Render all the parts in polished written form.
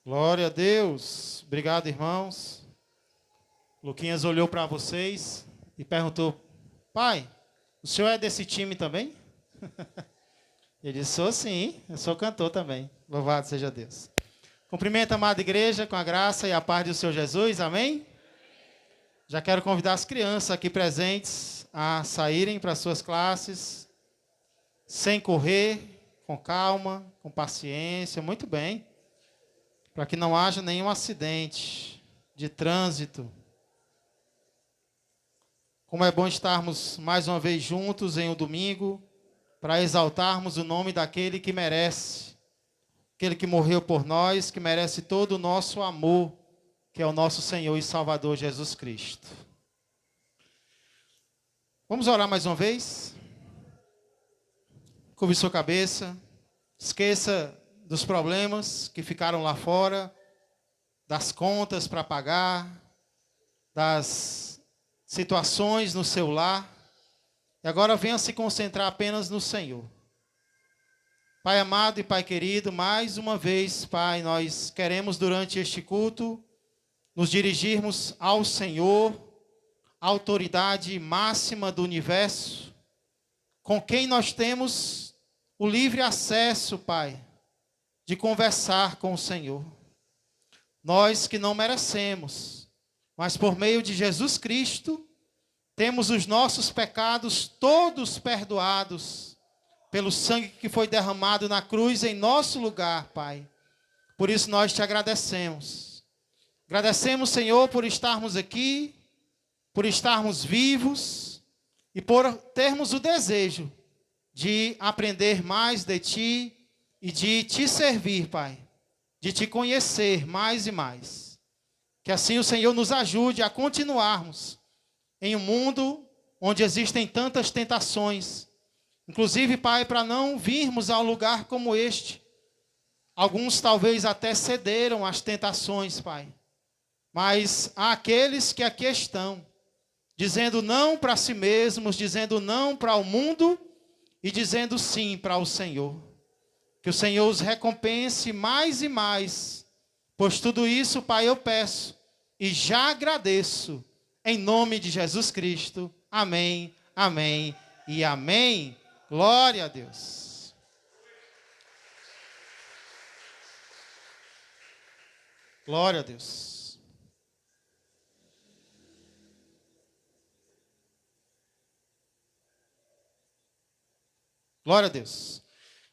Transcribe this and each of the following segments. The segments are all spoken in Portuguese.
Glória a Deus. Obrigado, irmãos. Luquinhas olhou para vocês e perguntou: Pai, o senhor é desse time também? Ele disse: Sou sim, eu sou cantor também. Louvado seja Deus. Cumprimento a amada igreja com a graça e a paz do Senhor Jesus. Amém? Já quero convidar as crianças aqui presentes a saírem para suas classes, sem correr, com calma, com paciência, muito bem, para que não haja nenhum acidente de trânsito. Como é bom estarmos mais uma vez juntos em um domingo, para exaltarmos o nome daquele que merece, aquele que morreu por nós, que merece todo o nosso amor, que é o nosso Senhor e Salvador Jesus Cristo. Vamos orar mais uma vez? Curve sua cabeça, esqueça dos problemas que ficaram lá fora, das contas para pagar, das situações no seu lar, e agora venha se concentrar apenas no Senhor. Pai amado e Pai querido, mais uma vez, Pai, nós queremos durante este culto nos dirigirmos ao Senhor, a autoridade máxima do universo, com quem nós temos o livre acesso, Pai, de conversar com o Senhor. Nós que não merecemos, mas por meio de Jesus Cristo, temos os nossos pecados todos perdoados pelo sangue que foi derramado na cruz em nosso lugar, Pai. Por isso nós te agradecemos. Agradecemos, Senhor, por estarmos aqui, por estarmos vivos e por termos o desejo de aprender mais de Ti e de Te servir, Pai, de Te conhecer mais e mais. Que assim o Senhor nos ajude a continuarmos em um mundo onde existem tantas tentações, inclusive, Pai, para não virmos a um lugar como este. Alguns talvez até cederam às tentações, Pai, mas há aqueles que aqui estão, dizendo não para si mesmos, dizendo não para o mundo e dizendo sim para o Senhor. Que o Senhor os recompense mais e mais, pois tudo isso, Pai, eu peço e já agradeço, em nome de Jesus Cristo. Amém, amém e amém. Glória a Deus. Glória a Deus. Glória a Deus.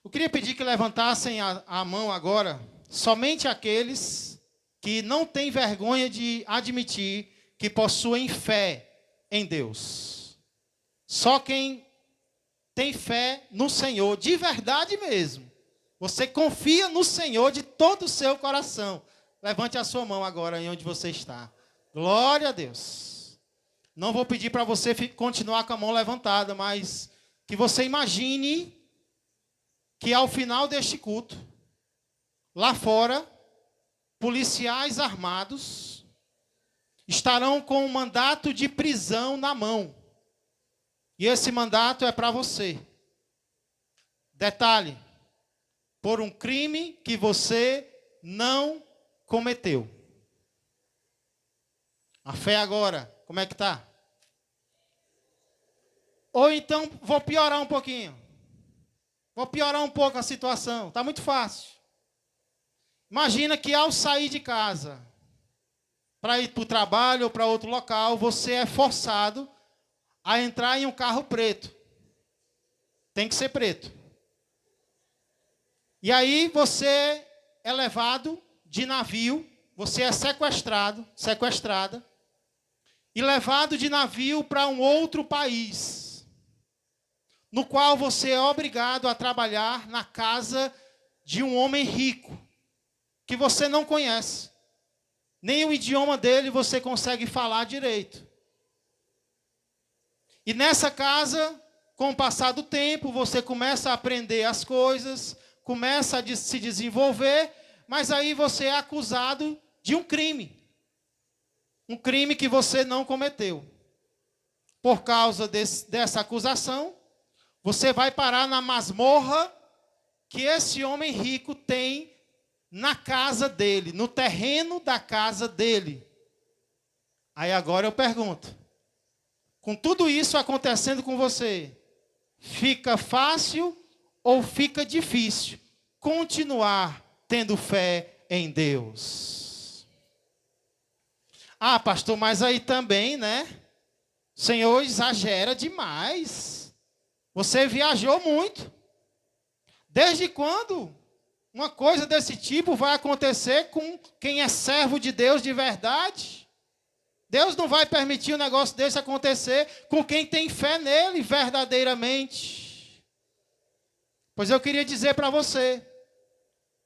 Eu queria pedir que levantassem a mão agora, somente aqueles que não têm vergonha de admitir que possuem fé em Deus. Só quem tem fé no Senhor, de verdade mesmo. Você confia no Senhor de todo o seu coração. Levante a sua mão agora em onde você está. Glória a Deus. Não vou pedir para você continuar com a mão levantada, mas que você imagine que ao final deste culto, lá fora, policiais armados estarão com um mandato de prisão na mão. E esse mandato é para você. Detalhe, por um crime que você não cometeu. A fé agora, como é que está? Ou então, vou piorar um pouquinho. Vou piorar um pouco a situação. Está muito fácil. Imagina que ao sair de casa, para ir para o trabalho ou para outro local, você é forçado a entrar em um carro preto. Tem que ser preto. E aí você é levado de navio, você é sequestrada, e levado de navio para um outro país, no qual você é obrigado a trabalhar na casa de um homem rico, que você não conhece. Nem o idioma dele você consegue falar direito. E nessa casa, com o passar do tempo, você começa a aprender as coisas, começa a se desenvolver, mas aí você é acusado de um crime. Um crime que você não cometeu. Por causa dessa acusação, você vai parar na masmorra que esse homem rico tem na casa dele, no terreno da casa dele. Aí agora eu pergunto, com tudo isso acontecendo com você, fica fácil ou fica difícil continuar tendo fé em Deus? Ah, pastor, mas aí também, né? O Senhor exagera demais. Você viajou muito. Desde quando uma coisa desse tipo vai acontecer com quem é servo de Deus de verdade? Deus não vai permitir um negócio desse acontecer com quem tem fé nele verdadeiramente. Pois eu queria dizer para você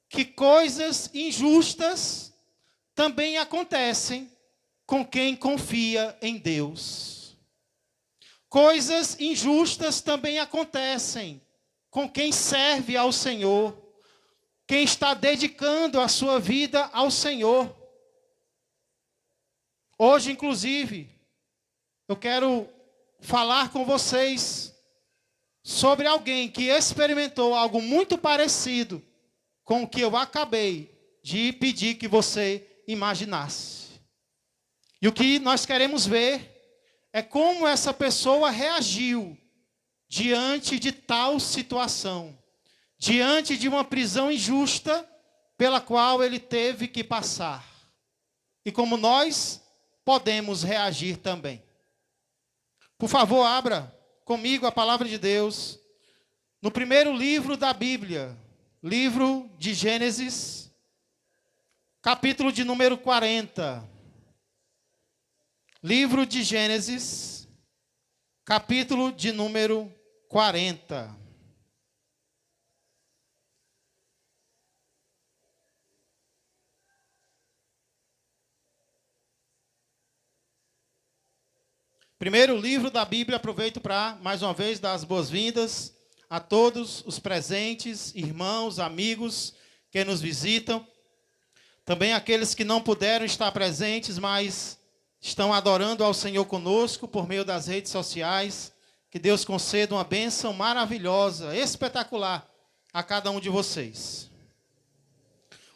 que coisas injustas também acontecem com quem confia em Deus. Coisas injustas também acontecem com quem serve ao Senhor, quem está dedicando a sua vida ao Senhor. Hoje, inclusive, eu quero falar com vocês sobre alguém que experimentou algo muito parecido com o que eu acabei de pedir que você imaginasse. E o que nós queremos ver é como essa pessoa reagiu diante de tal situação, diante de uma prisão injusta pela qual ele teve que passar. E como nós podemos reagir também. Por favor, abra comigo a palavra de Deus no primeiro livro da Bíblia, livro de Gênesis, capítulo de número 40. Livro de Gênesis, capítulo de número 40. Primeiro livro da Bíblia, aproveito para, mais uma vez, dar as boas-vindas a todos os presentes, irmãos, amigos que nos visitam. Também aqueles que não puderam estar presentes, mas estão adorando ao Senhor conosco por meio das redes sociais. Que Deus conceda uma bênção maravilhosa, espetacular a cada um de vocês.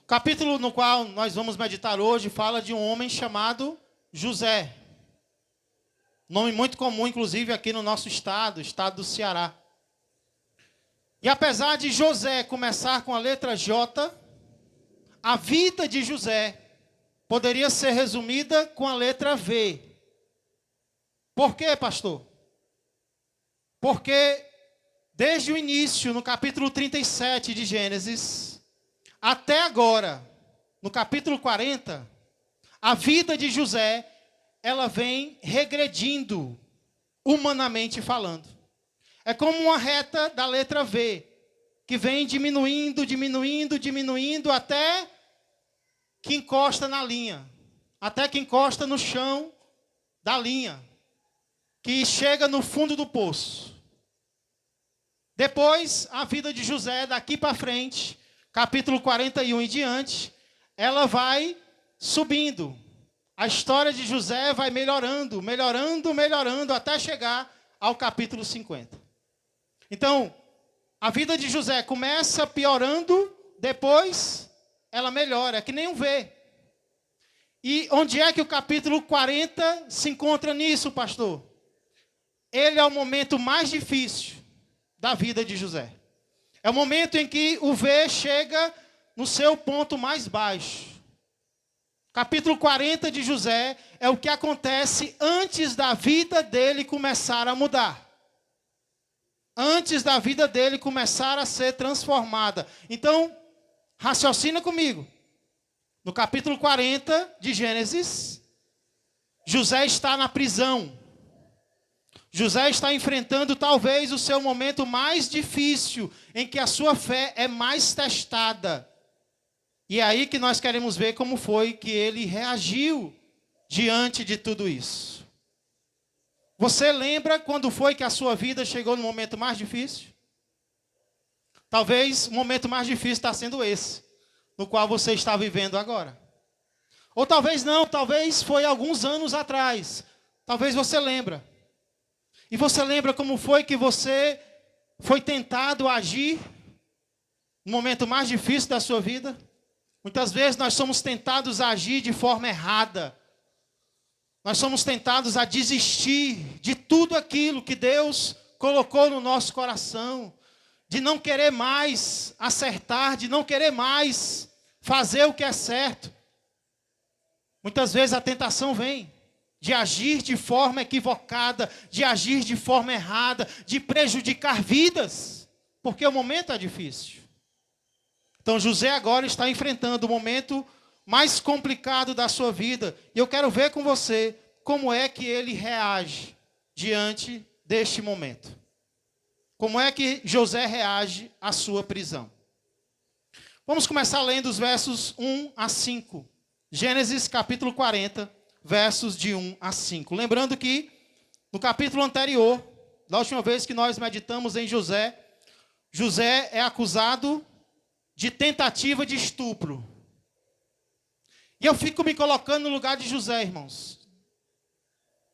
O capítulo no qual nós vamos meditar hoje fala de um homem chamado José. Nome muito comum, inclusive, aqui no nosso estado do Ceará. E apesar de José começar com a letra J, a vida de José poderia ser resumida com a letra V. Por quê, pastor? Porque desde o início, no capítulo 37 de Gênesis, até agora, no capítulo 40, a vida de José, ela vem regredindo, humanamente falando. É como uma reta da letra V, que vem diminuindo, diminuindo, diminuindo, até que encosta na linha. Até que encosta no chão da linha, que chega no fundo do poço. Depois, a vida de José, daqui para frente, capítulo 41 e diante, ela vai subindo. A história de José vai melhorando, melhorando, melhorando, até chegar ao capítulo 50. Então, a vida de José começa piorando, depois ela melhora, é que nem um V. E onde é que o capítulo 40 se encontra nisso, pastor? Ele é o momento mais difícil da vida de José. É o momento em que o V chega no seu ponto mais baixo. Capítulo 40 de José é o que acontece antes da vida dele começar a mudar. Antes da vida dele começar a ser transformada. Então, raciocina comigo. No capítulo 40 de Gênesis, José está na prisão. José está enfrentando talvez o seu momento mais difícil, em que a sua fé é mais testada. E é aí que nós queremos ver como foi que ele reagiu diante de tudo isso. Você lembra quando foi que a sua vida chegou no momento mais difícil? Talvez o momento mais difícil está sendo esse, no qual você está vivendo agora. Ou talvez não, talvez foi alguns anos atrás. Talvez você lembra. E você lembra como foi que você foi tentado a agir no momento mais difícil da sua vida? Muitas vezes nós somos tentados a agir de forma errada. Nós somos tentados a desistir de tudo aquilo que Deus colocou no nosso coração, de não querer mais acertar, de não querer mais fazer o que é certo. Muitas vezes a tentação vem de agir de forma equivocada, de agir de forma errada, de prejudicar vidas, porque o momento é difícil. Então José agora está enfrentando o momento mais complicado da sua vida. E eu quero ver com você como é que ele reage diante deste momento. Como é que José reage à sua prisão. Vamos começar lendo os versos 1 a 5. Gênesis capítulo 40, versos de 1 a 5. Lembrando que no capítulo anterior, da última vez que nós meditamos em José, José é acusado de tentativa de estupro. E eu fico me colocando no lugar de José, irmãos.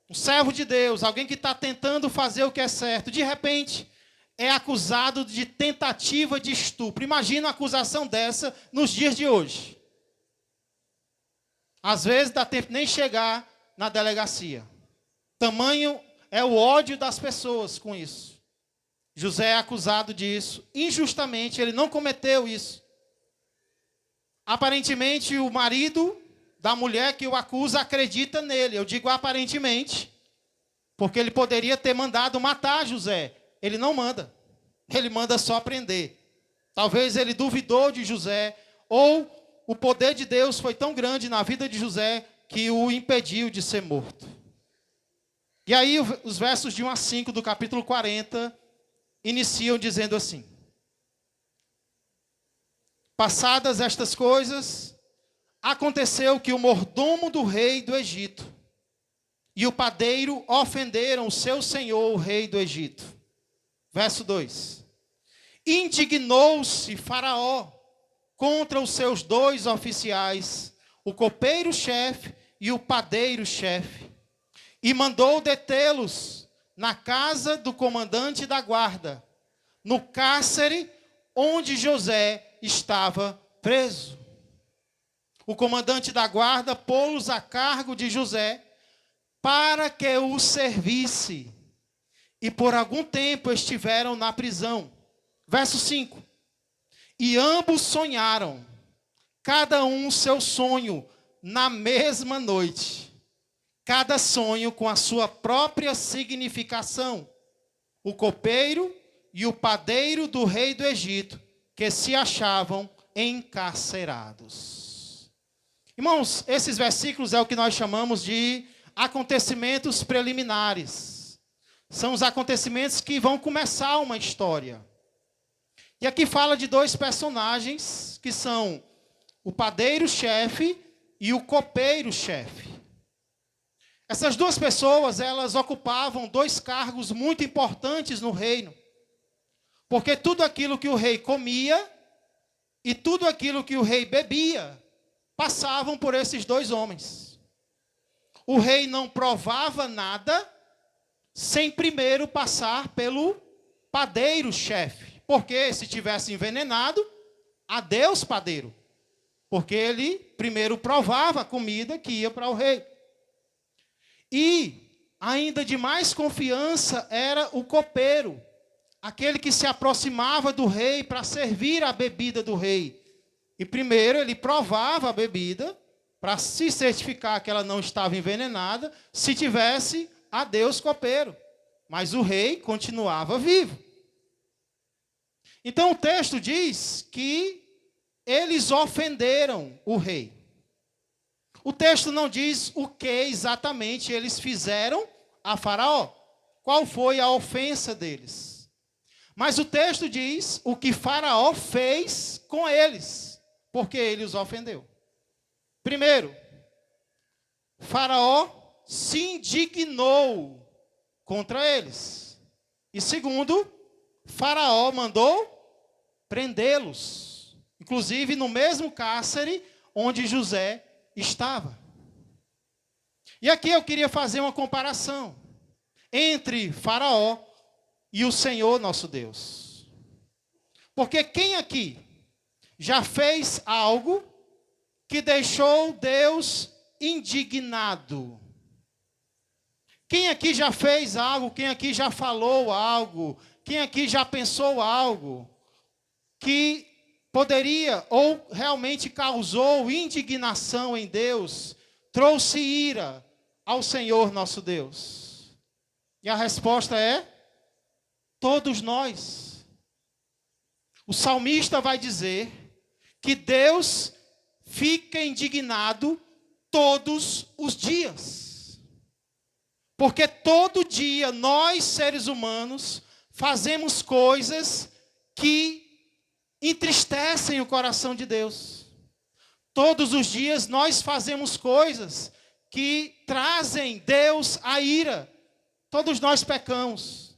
Um servo de Deus, alguém que está tentando fazer o que é certo. De repente, é acusado de tentativa de estupro. Imagina uma acusação dessa nos dias de hoje. Às vezes dá tempo nem chegar na delegacia. Tamanho é o ódio das pessoas com isso. José é acusado disso. Injustamente, ele não cometeu isso. Aparentemente, o marido da mulher que o acusa acredita nele. Eu digo aparentemente, porque ele poderia ter mandado matar José. Ele não manda. Ele manda só prender. Talvez ele duvidou de José, ou o poder de Deus foi tão grande na vida de José que o impediu de ser morto. E aí os versos de 1 a 5 do capítulo 40 iniciam dizendo assim: passadas estas coisas, aconteceu que o mordomo do rei do Egito e o padeiro ofenderam o seu senhor, o rei do Egito. Verso 2. Indignou-se Faraó contra os seus dois oficiais, o copeiro-chefe e o padeiro-chefe, e mandou detê-los na casa do comandante da guarda, no cárcere onde José estava preso. O comandante da guarda pô-los a cargo de José para que o servisse, e por algum tempo estiveram na prisão. Verso 5. E ambos sonharam, cada um seu sonho, na mesma noite. Cada sonho com a sua própria significação. O copeiro e o padeiro do rei do Egito, que se achavam encarcerados. Irmãos, esses versículos é o que nós chamamos de acontecimentos preliminares. São os acontecimentos que vão começar uma história. E aqui fala de dois personagens, que são o padeiro-chefe e o copeiro-chefe. Essas duas pessoas, elas ocupavam dois cargos muito importantes no reino. Porque tudo aquilo que o rei comia e tudo aquilo que o rei bebia, passavam por esses dois homens. O rei não provava nada sem primeiro passar pelo padeiro-chefe. Porque se tivesse envenenado, adeus padeiro. Porque ele primeiro provava a comida que ia para o rei. E ainda de mais confiança era o copeiro, aquele que se aproximava do rei para servir a bebida do rei. E primeiro ele provava a bebida para se certificar que ela não estava envenenada, se tivesse, adeus copeiro. Mas o rei continuava vivo. Então o texto diz que eles ofenderam o rei. O texto não diz o que exatamente eles fizeram a Faraó. Qual foi a ofensa deles? Mas o texto diz o que Faraó fez com eles, porque ele os ofendeu. Primeiro, Faraó se indignou contra eles. E segundo, Faraó mandou prendê-los, inclusive no mesmo cárcere onde José estava. E aqui eu queria fazer uma comparação entre Faraó e o Senhor nosso Deus. Porque quem aqui já fez algo que deixou Deus indignado? Quem aqui já fez algo? Quem aqui já falou algo? Quem aqui já pensou algo que poderia ou realmente causou indignação em Deus, trouxe ira ao Senhor nosso Deus? E a resposta é: todos nós. O salmista vai dizer que Deus fica indignado todos os dias. Porque todo dia nós, seres humanos, fazemos coisas que entristecem o coração de Deus. Todos os dias nós fazemos coisas que trazem Deus à ira. Todos nós pecamos.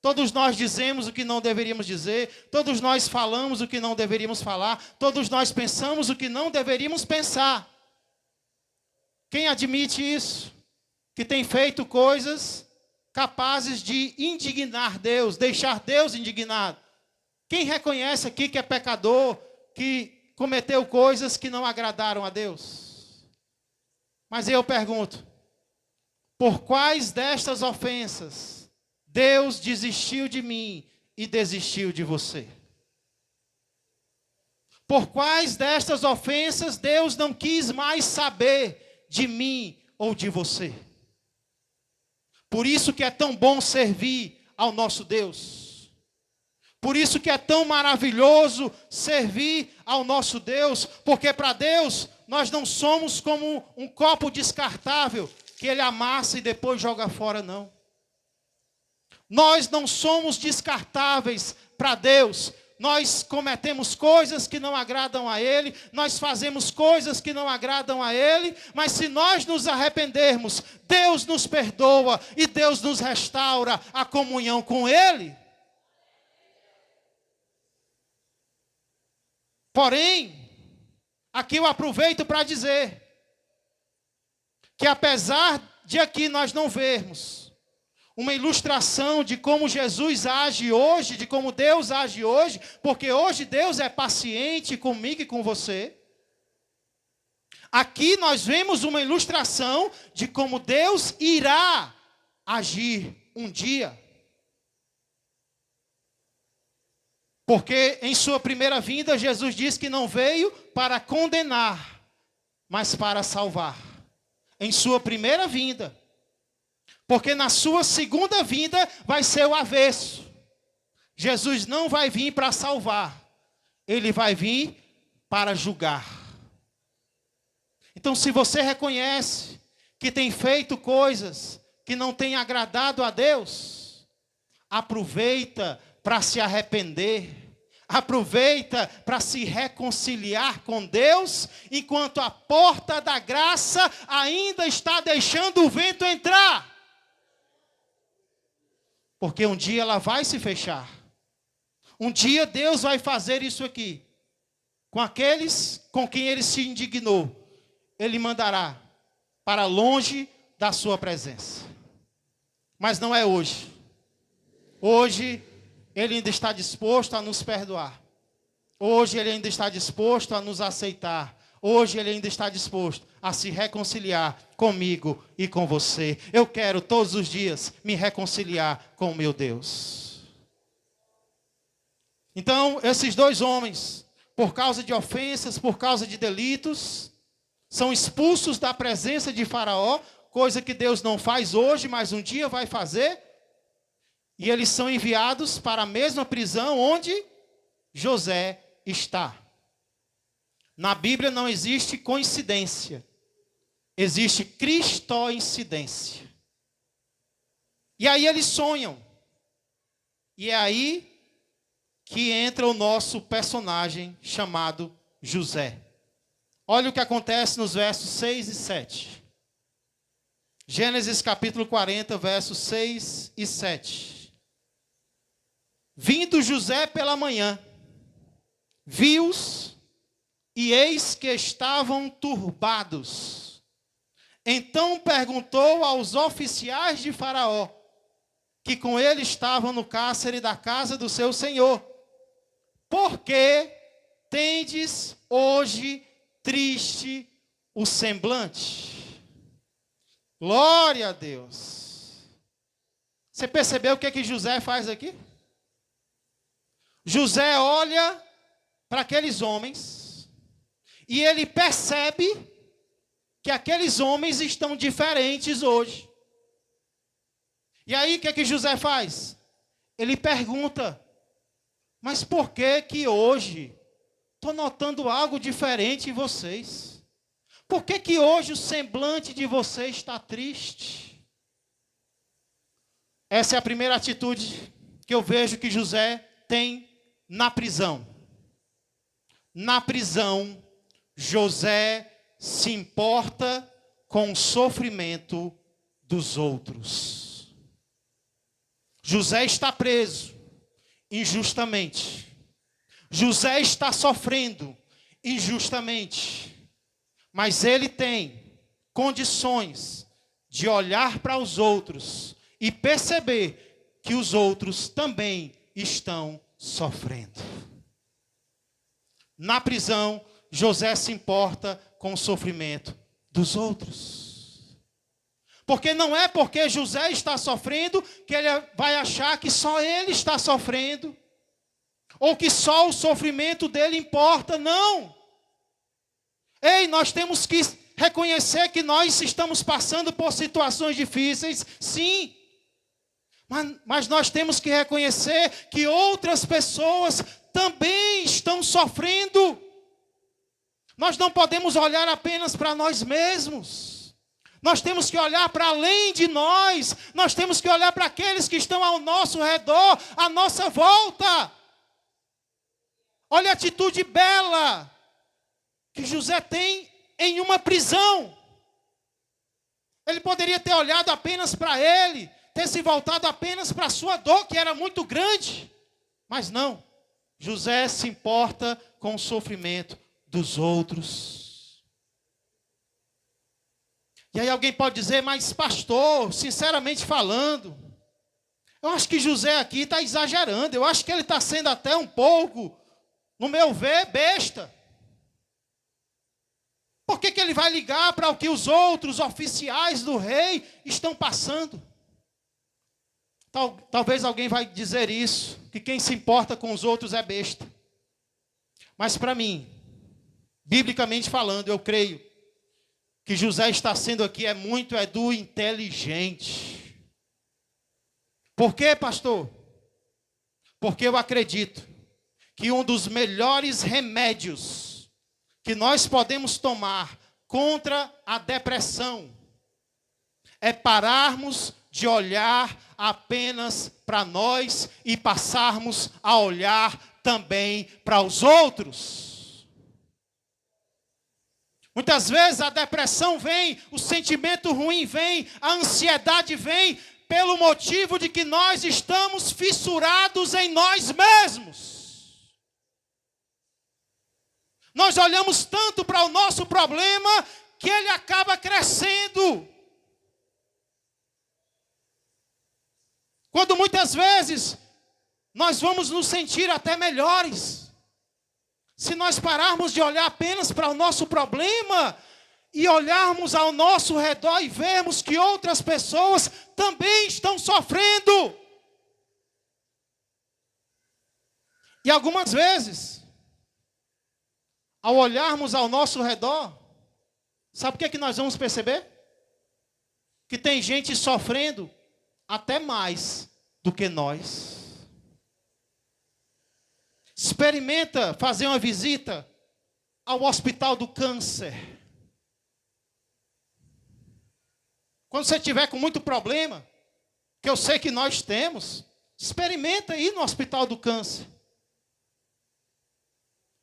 Todos nós dizemos o que não deveríamos dizer. Todos nós falamos o que não deveríamos falar. Todos nós pensamos o que não deveríamos pensar. Quem admite isso? Que tem feito coisas capazes de indignar Deus, deixar Deus indignado. Quem reconhece aqui que é pecador, que cometeu coisas que não agradaram a Deus? Mas eu pergunto, por quais destas ofensas Deus desistiu de mim e desistiu de você? Por quais destas ofensas Deus não quis mais saber de mim ou de você? Por isso que é tão bom servir ao nosso Deus. Por isso que é tão maravilhoso servir ao nosso Deus. Porque para Deus nós não somos como um copo descartável que Ele amassa e depois joga fora, não. Nós não somos descartáveis para Deus. Nós cometemos coisas que não agradam a Ele, nós fazemos coisas que não agradam a Ele, mas se nós nos arrependermos, Deus nos perdoa e Deus nos restaura a comunhão com Ele. Porém, aqui eu aproveito para dizer que apesar de aqui nós não vermos uma ilustração de como Jesus age hoje, de como Deus age hoje, porque hoje Deus é paciente comigo e com você. Aqui nós vemos uma ilustração de como Deus irá agir um dia. Porque em sua primeira vinda, Jesus disse que não veio para condenar, mas para salvar. Em sua primeira vinda. Porque na sua segunda vinda vai ser o avesso. Jesus não vai vir para salvar. Ele vai vir para julgar. Então, se você reconhece que tem feito coisas que não têm agradado a Deus, aproveita para se arrepender. Aproveita para se reconciliar com Deus, enquanto a porta da graça ainda está deixando o vento entrar. Porque um dia ela vai se fechar. Um dia Deus vai fazer isso aqui. Com aqueles com quem Ele se indignou. Ele mandará para longe da sua presença. Mas não é hoje. Hoje Ele ainda está disposto a nos perdoar. Hoje Ele ainda está disposto a nos aceitar. Hoje Ele ainda está disposto a se reconciliar comigo e com você. Eu quero todos os dias me reconciliar com o meu Deus. Então, esses dois homens, por causa de ofensas, por causa de delitos, são expulsos da presença de Faraó, coisa que Deus não faz hoje, mas um dia vai fazer. E eles são enviados para a mesma prisão onde José está. Na Bíblia não existe coincidência. Existe cristoincidência. E aí eles sonham. E é aí que entra o nosso personagem chamado José. Olha o que acontece nos versos 6 e 7. Gênesis capítulo 40, versos 6 e 7. Vindo José pela manhã, viu-os, e eis que estavam turbados. Então perguntou aos oficiais de Faraó, que com ele estavam no cárcere da casa do seu senhor: por que tendes hoje triste o semblante. Glória a Deus. Você percebeu o que José faz aqui? José olha para aqueles homens e ele percebe que aqueles homens estão diferentes hoje. E aí o que José faz? Ele pergunta: mas por que hoje estou notando algo diferente em vocês? Por que hoje o semblante de vocês está triste? Essa é a primeira atitude que eu vejo que José tem na prisão. Na prisão, José se importa com o sofrimento dos outros. José está preso injustamente. José está sofrendo injustamente. Mas ele tem condições de olhar para os outros e perceber que os outros também estão sofrendo. Na prisão, José se importa com o sofrimento dos outros. Porque não é porque José está sofrendo que ele vai achar que só ele está sofrendo, ou que só o sofrimento dele importa, não. Ei, nós temos que reconhecer que nós estamos passando por situações difíceis, sim. Mas nós temos que reconhecer que outras pessoas também estão sofrendo. Nós não podemos olhar apenas para nós mesmos. Nós temos que olhar para além de nós. Nós temos que olhar para aqueles que estão ao nosso redor, à nossa volta. Olha a atitude bela que José tem em uma prisão. Ele poderia ter olhado apenas para ele, ter se voltado apenas para a sua dor, que era muito grande. Mas não, José se importa com o sofrimento dos outros. E aí alguém pode dizer: mas pastor, sinceramente falando, eu acho que José aqui está exagerando, eu acho que ele está sendo até um pouco, no meu ver, besta. Por que ele vai ligar para o que os outros oficiais do rei estão passando? Talvez alguém vai dizer isso, que quem se importa com os outros é besta. Mas para mim, biblicamente falando, eu creio que José está sendo aqui muito do inteligente. Por quê, pastor? Porque eu acredito que um dos melhores remédios que nós podemos tomar contra a depressão é pararmos de olhar apenas para nós e passarmos a olhar também para os outros. Muitas vezes a depressão vem, o sentimento ruim vem, a ansiedade vem, pelo motivo de que nós estamos fissurados em nós mesmos. Nós olhamos tanto para o nosso problema que ele acaba crescendo. Quando muitas vezes nós vamos nos sentir até melhores. Se nós pararmos de olhar apenas para o nosso problema e olharmos ao nosso redor e vermos que outras pessoas também estão sofrendo. E algumas vezes, ao olharmos ao nosso redor, sabe o que nós vamos perceber? Que tem gente sofrendo até mais do que nós. Experimenta fazer uma visita ao hospital do câncer. Quando você estiver com muito problema, que eu sei que nós temos, experimenta ir no hospital do câncer.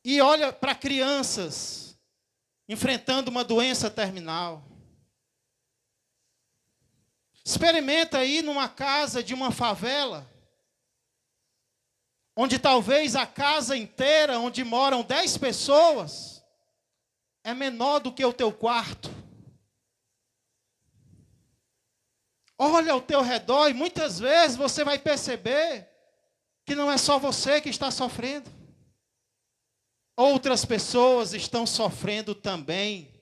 E olha para crianças enfrentando uma doença terminal. Experimenta ir numa casa de uma favela, onde talvez a casa inteira, onde moram 10 pessoas, é menor do que o teu quarto. Olha ao teu redor e muitas vezes você vai perceber que não é só você que está sofrendo. outras pessoas estão sofrendo também,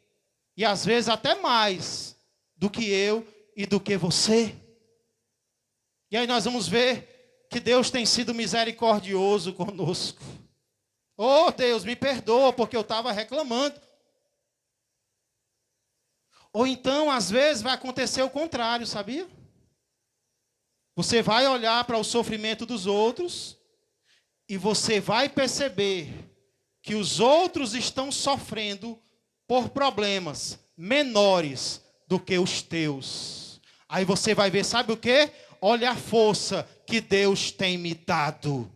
e às vezes até mais do que eu e do que você. E aí nós vamos ver que Deus tem sido misericordioso conosco. Oh, Deus, me perdoa porque eu estava reclamando. Ou então, às vezes, vai acontecer o contrário, sabia? Você vai olhar para o sofrimento dos outros e você vai perceber que os outros estão sofrendo por problemas menores do que os teus. Aí você vai ver, sabe o quê? Olha a força que Deus tem me dado.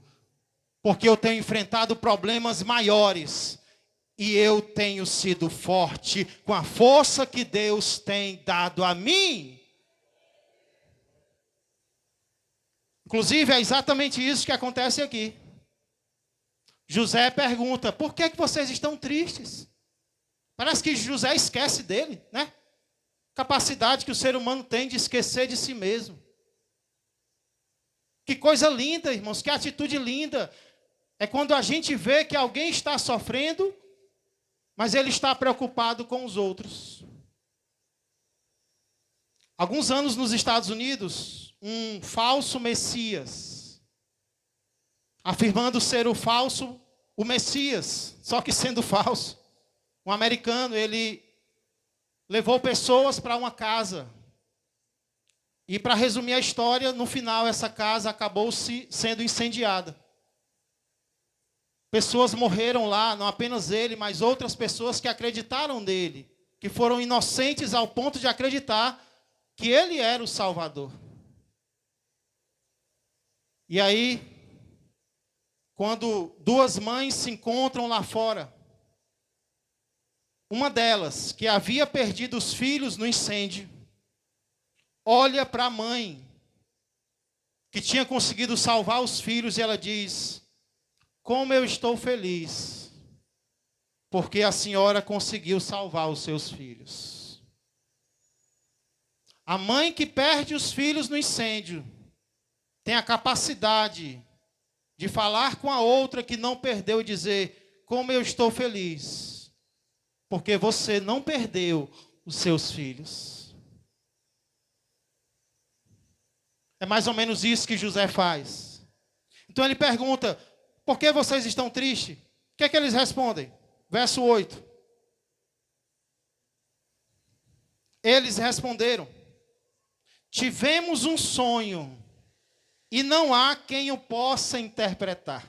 Porque eu tenho enfrentado problemas maiores. E eu tenho sido forte com a força que Deus tem dado a mim. Inclusive, é exatamente isso que acontece aqui. José pergunta, por que vocês estão tristes? Parece que José esquece dele, né? Capacidade que o ser humano tem de esquecer de si mesmo. Que coisa linda, irmãos, que atitude linda. É quando a gente vê que alguém está sofrendo, mas ele está preocupado com os outros. Alguns anos nos Estados Unidos, um falso Messias, afirmando ser o Messias, só que sendo falso. Um americano, ele levou pessoas para uma casa. E para resumir a história, no final essa casa acabou sendo incendiada. Pessoas morreram lá, não apenas ele, mas outras pessoas que acreditaram nele, que foram inocentes ao ponto de acreditar que ele era o Salvador. E aí, quando duas mães se encontram lá fora, uma delas, que havia perdido os filhos no incêndio, olha para a mãe, que tinha conseguido salvar os filhos, e ela diz: como eu estou feliz, porque a senhora conseguiu salvar os seus filhos. A mãe que perde os filhos no incêndio tem a capacidade de falar com a outra que não perdeu e dizer: como eu estou feliz, porque você não perdeu os seus filhos. É mais ou menos isso que José faz. Então ele pergunta: por que vocês estão tristes? O que é que eles respondem? Verso 8. Eles responderam: tivemos um sonho e não há quem o possa interpretar.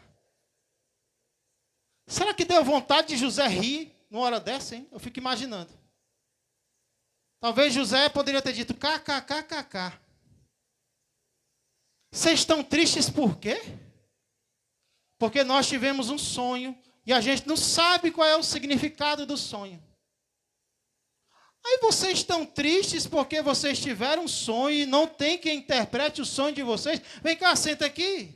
Será que deu vontade de José rir numa hora dessa, hein? Eu fico imaginando. Talvez José poderia ter dito: kkkk. Vocês estão tristes por quê? Porque nós tivemos um sonho e a gente não sabe qual é o significado do sonho. Aí vocês estão tristes porque vocês tiveram um sonho e não tem quem interprete o sonho de vocês. Vem cá, senta aqui.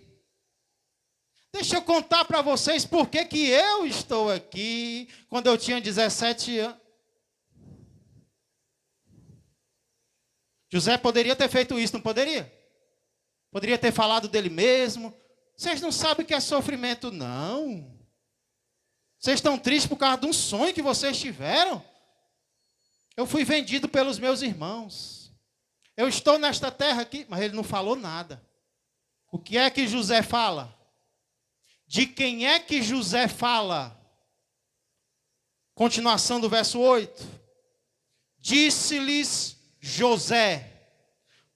Deixa eu contar para vocês por que eu estou aqui quando eu tinha 17 anos. José poderia ter feito isso, não poderia? Poderia ter falado dele mesmo. Vocês não sabem o que é sofrimento, não. Vocês estão tristes por causa de um sonho que vocês tiveram? Eu fui vendido pelos meus irmãos. Eu estou nesta terra aqui, mas ele não falou nada. O que é que José fala? De quem é que José fala? Continuação do verso 8. Disse-lhes José: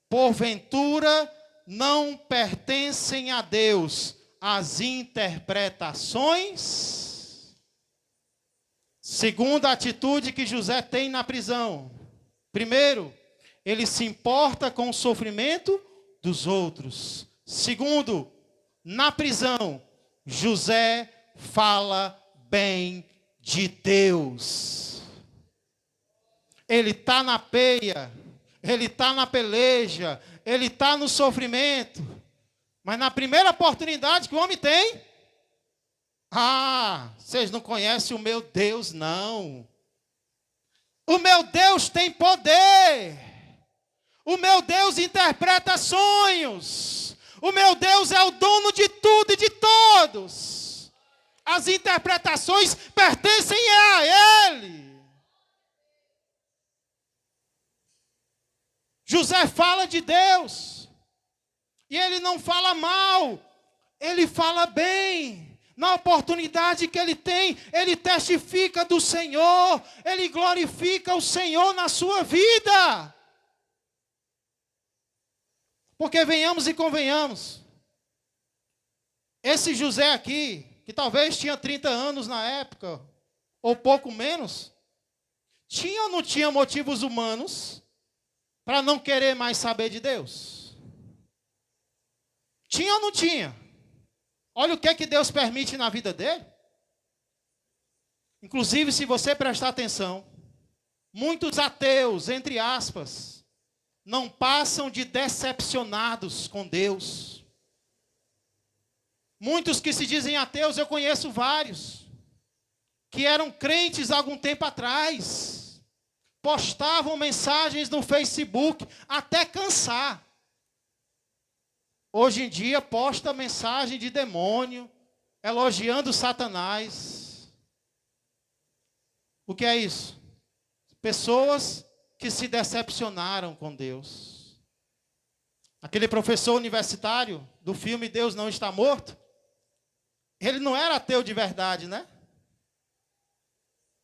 porventura não pertencem a Deus as interpretações? Segunda atitude que José tem na prisão. Primeiro, ele se importa com o sofrimento dos outros. Segundo, na prisão, José fala bem de Deus. Ele está na peia, ele está na peleja, ele está no sofrimento, mas na primeira oportunidade que o homem tem, vocês não conhecem o meu Deus, não. O meu Deus tem poder. O meu Deus interpreta sonhos. O meu Deus é o dono de tudo e de todos. As interpretações pertencem a Ele. José fala de Deus. E ele não fala mal. Ele fala bem. Na oportunidade que ele tem, ele testifica do Senhor. Ele glorifica o Senhor na sua vida. Porque venhamos e convenhamos. Esse José aqui, que talvez tinha 30 anos na época, ou pouco menos, tinha ou não tinha motivos humanos para não querer mais saber de Deus? Tinha ou não tinha? Olha o que é que Deus permite na vida dele. Inclusive, se você prestar atenção, muitos ateus, entre aspas, não passam de decepcionados com Deus. Muitos que se dizem ateus, eu conheço vários, que eram crentes há algum tempo atrás, postavam mensagens no Facebook até cansar. Hoje em dia posta mensagem de demônio, elogiando Satanás. O que é isso? Pessoas que se decepcionaram com Deus. Aquele professor universitário do filme Deus Não Está Morto, ele não era ateu de verdade, né?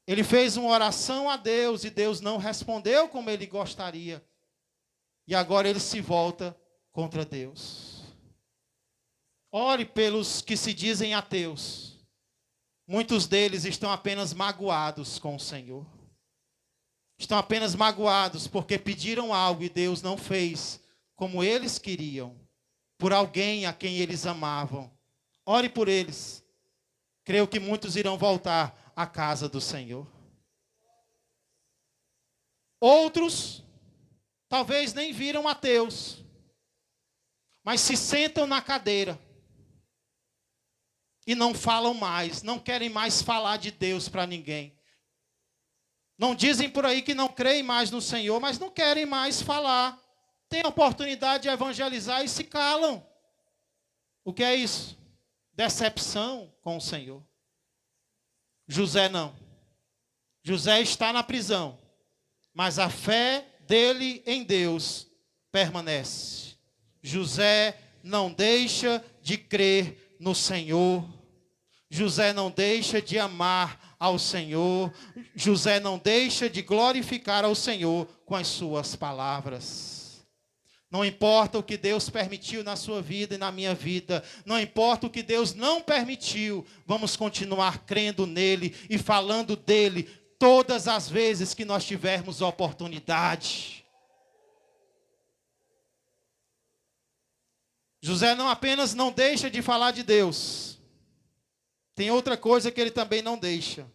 Ele fez uma oração a Deus e Deus não respondeu como ele gostaria. E agora ele se volta contra Deus. Ore pelos que se dizem ateus. Muitos deles estão apenas magoados com o Senhor. Estão apenas magoados porque pediram algo e Deus não fez como eles queriam, por alguém a quem eles amavam. Ore por eles. Creio que muitos irão voltar à casa do Senhor. Outros, talvez nem viram ateus, mas se sentam na cadeira e não falam mais, não querem mais falar de Deus para ninguém. Não dizem por aí que não creem mais no Senhor, mas não querem mais falar. Tem a oportunidade de evangelizar e se calam. O que é isso? Decepção com o Senhor. José não. José está na prisão, mas a fé dele em Deus permanece. José não deixa de crer no Senhor. José não deixa de amar ao Senhor. José não deixa de glorificar ao Senhor com as suas palavras. Não importa o que Deus permitiu na sua vida e na minha vida. Não importa o que Deus não permitiu. Vamos continuar crendo nele e falando dele todas as vezes que nós tivermos oportunidade. José não apenas não deixa de falar de Deus. Tem outra coisa que ele também não deixa.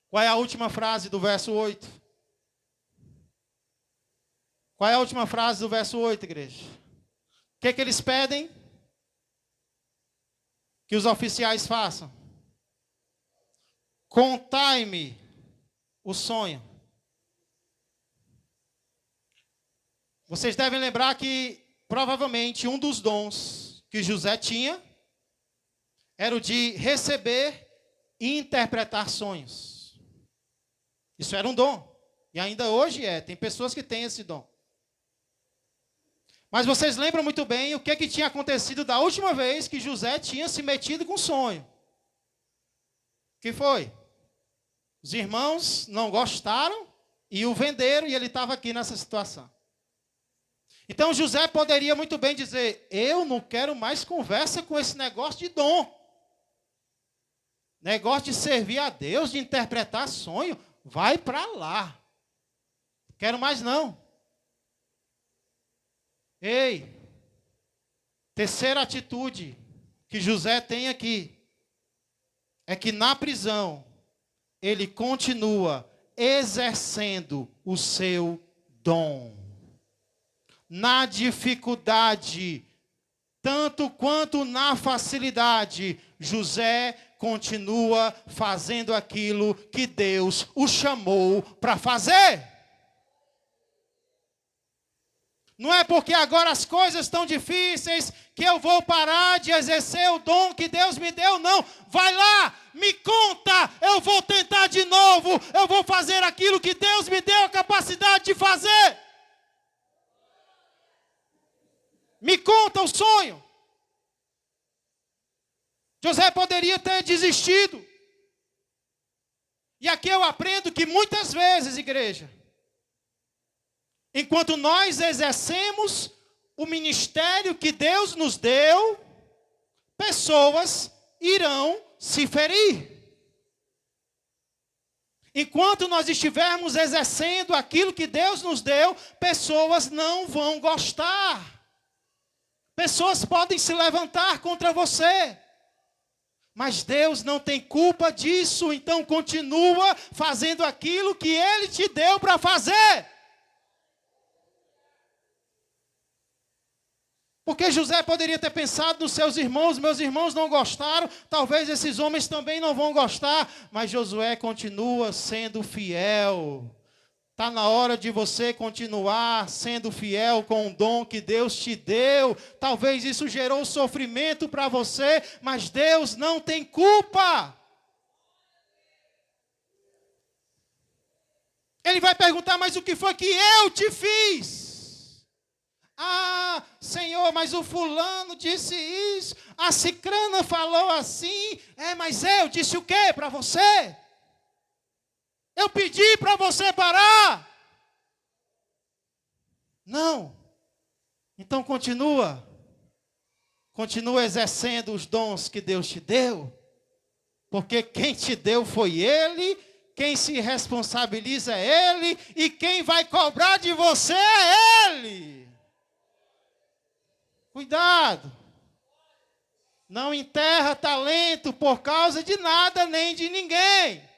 Qual é a última frase do verso 8? Qual é a última frase do verso 8, igreja? O que é que eles pedem? Que os oficiais façam. Contai-me o sonho. Vocês devem lembrar que, provavelmente, um dos dons que José tinha era o de receber e interpretar sonhos. Isso era um dom. E ainda hoje é. Tem pessoas que têm esse dom. Mas vocês lembram muito bem o que tinha acontecido da última vez que José tinha se metido com sonho. O que foi? Os irmãos não gostaram e o venderam e ele estava aqui nessa situação. Então José poderia muito bem dizer, eu não quero mais conversa com esse negócio de dom. Negócio de servir a Deus, de interpretar sonho, vai para lá. Quero mais não. Ei, terceira atitude que José tem aqui é que na prisão ele continua exercendo o seu dom. Na dificuldade, tanto quanto na facilidade, José continua fazendo aquilo que Deus o chamou para fazer. Não é porque agora as coisas estão difíceis que eu vou parar de exercer o dom que Deus me deu, não. Vai lá, me conta, eu vou tentar de novo, eu vou fazer aquilo que Deus me deu a capacidade de fazer. Me conta o sonho. José poderia ter desistido. E aqui eu aprendo que muitas vezes, igreja, enquanto nós exercemos o ministério que Deus nos deu, pessoas irão se ferir. Enquanto nós estivermos exercendo aquilo que Deus nos deu, pessoas não vão gostar. Pessoas podem se levantar contra você. Mas Deus não tem culpa disso, então continua fazendo aquilo que Ele te deu para fazer. Porque José poderia ter pensado nos seus irmãos, meus irmãos não gostaram, talvez esses homens também não vão gostar, mas Josué continua sendo fiel. Está na hora de você continuar sendo fiel com o dom que Deus te deu. Talvez isso gerou sofrimento para você, mas Deus não tem culpa. Ele vai perguntar, mas o que foi que eu te fiz? Ah, Senhor, mas o fulano disse isso, a cicrana falou assim. Mas eu disse o quê para você? Eu pedi para você parar. Não. Então continua exercendo os dons que Deus te deu. Porque quem te deu foi Ele, quem se responsabiliza é Ele, e quem vai cobrar de você é Ele. Cuidado. Não enterra talento por causa de nada nem de ninguém.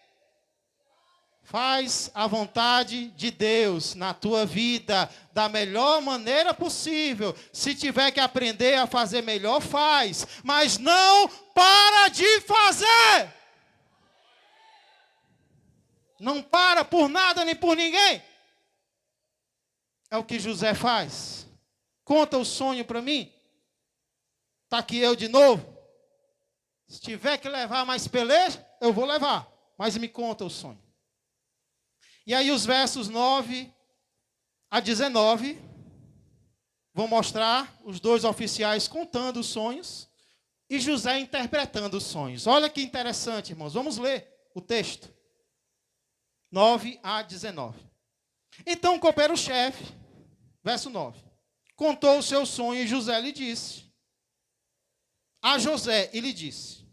Faz a vontade de Deus na tua vida da melhor maneira possível. Se tiver que aprender a fazer melhor, faz. Mas não para de fazer. Não para por nada nem por ninguém. É o que José faz. Conta o sonho para mim. Está aqui eu de novo. Se tiver que levar mais peleja, eu vou levar. Mas me conta o sonho. E aí os versos 9 a 19 vão mostrar os dois oficiais contando os sonhos e José interpretando os sonhos. Olha que interessante, irmãos. Vamos ler o texto. 9 a 19. Então o copeiro-chefe, verso 9, contou o seu sonho e José lhe disse. A José e lhe disse: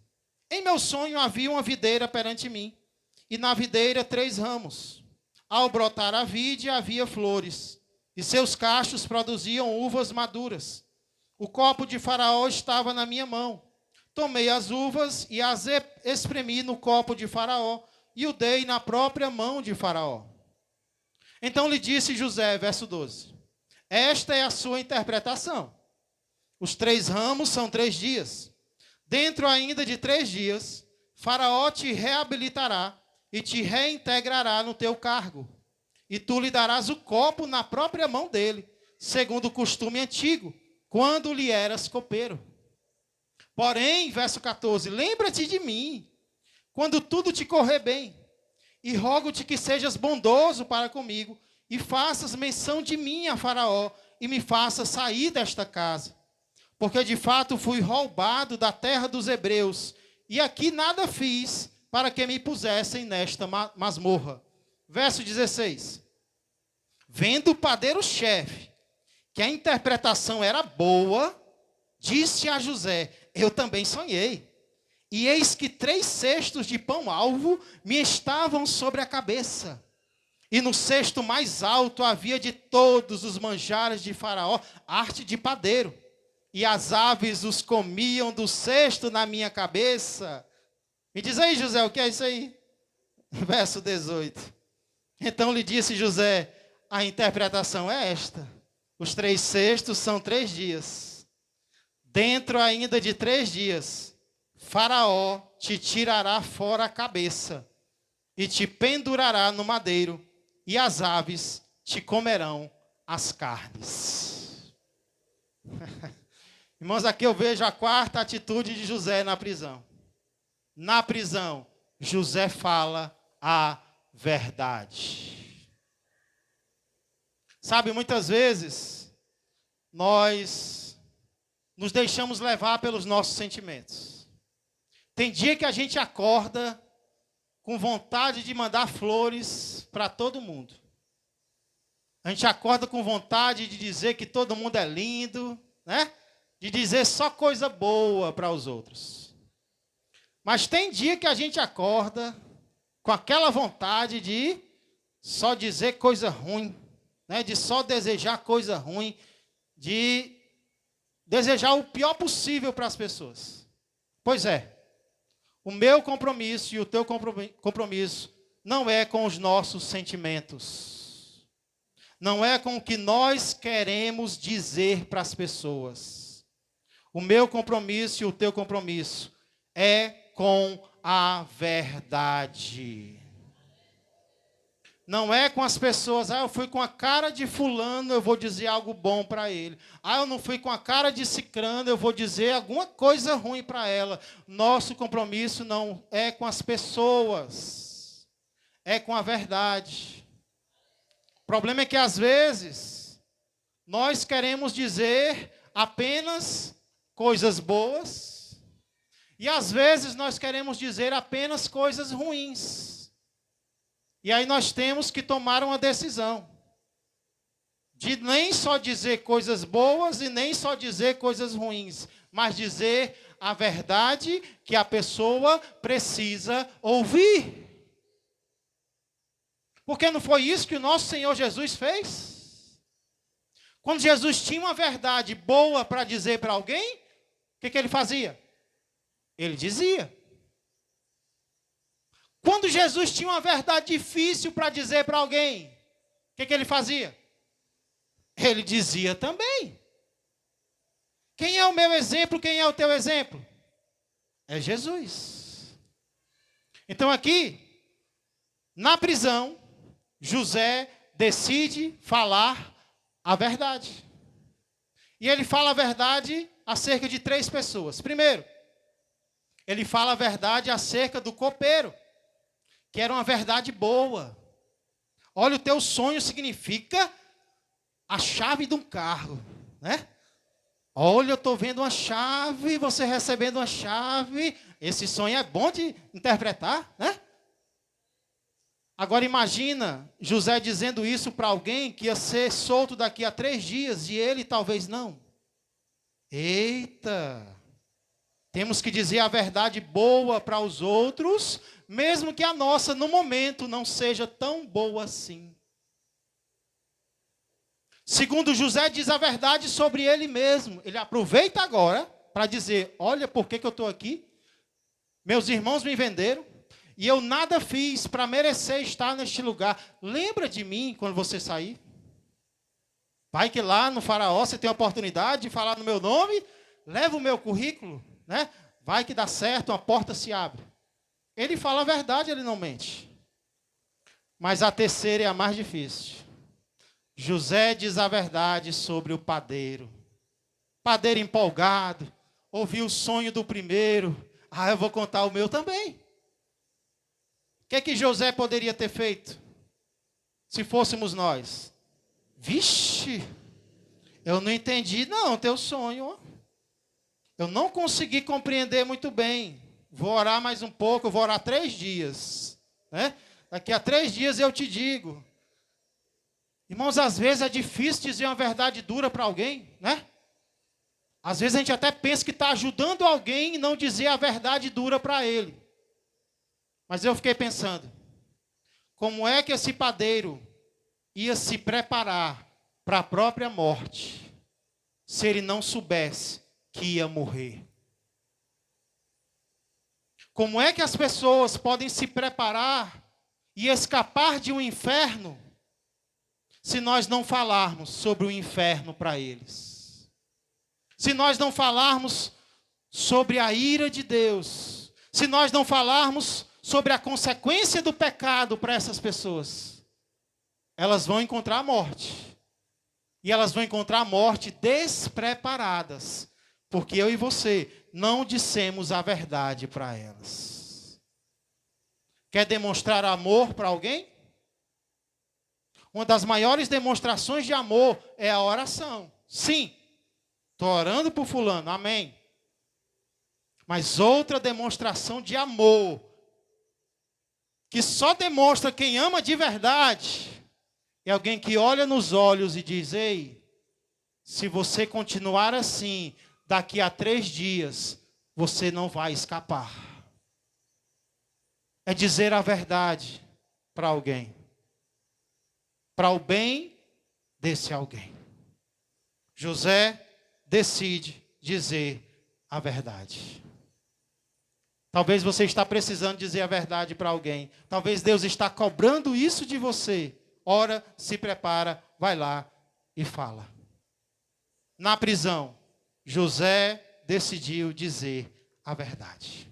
em meu sonho havia uma videira perante mim, e na videira 3 ramos. Ao brotar a vide, havia flores, e seus cachos produziam uvas maduras. O copo de Faraó estava na minha mão. Tomei as uvas e as espremi no copo de Faraó, e o dei na própria mão de Faraó. Então lhe disse José, verso 12, esta é a sua interpretação. Os 3 ramos são 3 dias. Dentro ainda de 3 dias, Faraó te reabilitará, e te reintegrará no teu cargo. E tu lhe darás o copo na própria mão dele, segundo o costume antigo, quando lhe eras copeiro. Porém, verso 14, lembra-te de mim, quando tudo te correr bem, e rogo-te que sejas bondoso para comigo, e faças menção de mim a Faraó, e me faças sair desta casa. Porque de fato fui roubado da terra dos hebreus, e aqui nada fiz, para que me pusessem nesta masmorra. Verso 16. Vendo o padeiro-chefe que a interpretação era boa, disse a José, eu também sonhei. E eis que 3 cestos de pão-alvo me estavam sobre a cabeça. E no cesto mais alto havia de todos os manjares de Faraó, arte de padeiro. E as aves os comiam do cesto na minha cabeça. Me diz aí, José, o que é isso aí? Verso 18. Então lhe disse José, a interpretação é esta. Os 3 cestos são 3 dias. Dentro ainda de 3 dias, Faraó te tirará fora a cabeça e te pendurará no madeiro, e as aves te comerão as carnes. Irmãos, aqui eu vejo a quarta atitude de José na prisão. Na prisão, José fala a verdade. Sabe, muitas vezes, nós nos deixamos levar pelos nossos sentimentos. Tem dia que a gente acorda com vontade de mandar flores para todo mundo. A gente acorda com vontade de dizer que todo mundo é lindo, né? De dizer só coisa boa para os outros. Mas tem dia que a gente acorda com aquela vontade de só dizer coisa ruim, né? De só desejar coisa ruim, de desejar o pior possível para as pessoas. Pois é, o meu compromisso e o teu compromisso não é com os nossos sentimentos. Não é com o que nós queremos dizer para as pessoas. O meu compromisso e o teu compromisso é com a verdade. Não é com as pessoas, eu fui com a cara de fulano, eu vou dizer algo bom para ele. Eu não fui com a cara de cicrano, eu vou dizer alguma coisa ruim para ela. Nosso compromisso não é com as pessoas, é com a verdade. O problema é que, às vezes, nós queremos dizer apenas coisas boas e, às vezes, nós queremos dizer apenas coisas ruins. E aí nós temos que tomar uma decisão de nem só dizer coisas boas e nem só dizer coisas ruins, mas dizer a verdade que a pessoa precisa ouvir. Porque não foi isso que o nosso Senhor Jesus fez? Quando Jesus tinha uma verdade boa para dizer para alguém, o que ele fazia? Ele dizia. Quando Jesus tinha uma verdade difícil para dizer para alguém, o que ele fazia? Ele dizia também. Quem é o meu exemplo? Quem é o teu exemplo? É Jesus. Então aqui, na prisão, José decide falar a verdade. E ele fala a verdade acerca de 3 pessoas. Primeiro, ele fala a verdade acerca do copeiro, que era uma verdade boa. Olha, o teu sonho significa a chave de um carro, né? Olha, eu estou vendo uma chave, você recebendo uma chave. Esse sonho é bom de interpretar, né? Agora imagina José dizendo isso para alguém que ia ser solto daqui a 3 dias e ele talvez não. Eita! Temos que dizer a verdade boa para os outros, mesmo que a nossa, no momento, não seja tão boa assim. Segundo, José diz a verdade sobre ele mesmo. Ele aproveita agora para dizer, olha por que eu estou aqui. Meus irmãos me venderam e eu nada fiz para merecer estar neste lugar. Lembra de mim quando você sair? Vai que lá no Faraó você tem a oportunidade de falar no meu nome, leva o meu currículo, né? Vai que dá certo, uma porta se abre. Ele fala a verdade, ele não mente. Mas a terceira é a mais difícil. José diz a verdade sobre o padeiro. Padeiro empolgado, ouviu o sonho do primeiro. Eu vou contar o meu também. O que é que José poderia ter feito? Se fôssemos nós. Vixe, eu não entendi não teu sonho. Eu não consegui compreender muito bem. Vou orar mais um pouco, vou orar 3 dias. Né? Daqui a 3 dias eu te digo. Irmãos, às vezes é difícil dizer uma verdade dura para alguém, né? Às vezes a gente até pensa que está ajudando alguém e não dizer a verdade dura para ele. Mas eu fiquei pensando, como é que esse padeiro ia se preparar para a própria morte, se ele não soubesse que ia morrer? Como é que as pessoas podem se preparar e escapar de um inferno, se nós não falarmos sobre o inferno para eles? Se nós não falarmos sobre a ira de Deus, se nós não falarmos sobre a consequência do pecado para essas pessoas, elas vão encontrar a morte, E elas vão encontrar a morte despreparadas, porque eu e você não dissemos a verdade para elas. Quer demonstrar amor para alguém? Uma das maiores demonstrações de amor é a oração. Sim, estou orando por fulano, amém. Mas outra demonstração de amor, que só demonstra quem ama de verdade, é alguém que olha nos olhos e diz: ei, se você continuar assim, daqui a 3 dias, você não vai escapar. É dizer a verdade para alguém, para o bem desse alguém. José decide dizer a verdade. Talvez você está precisando dizer a verdade para alguém. Talvez Deus está cobrando isso de você. Ora, se prepara, vai lá e fala. Na prisão, José decidiu dizer a verdade.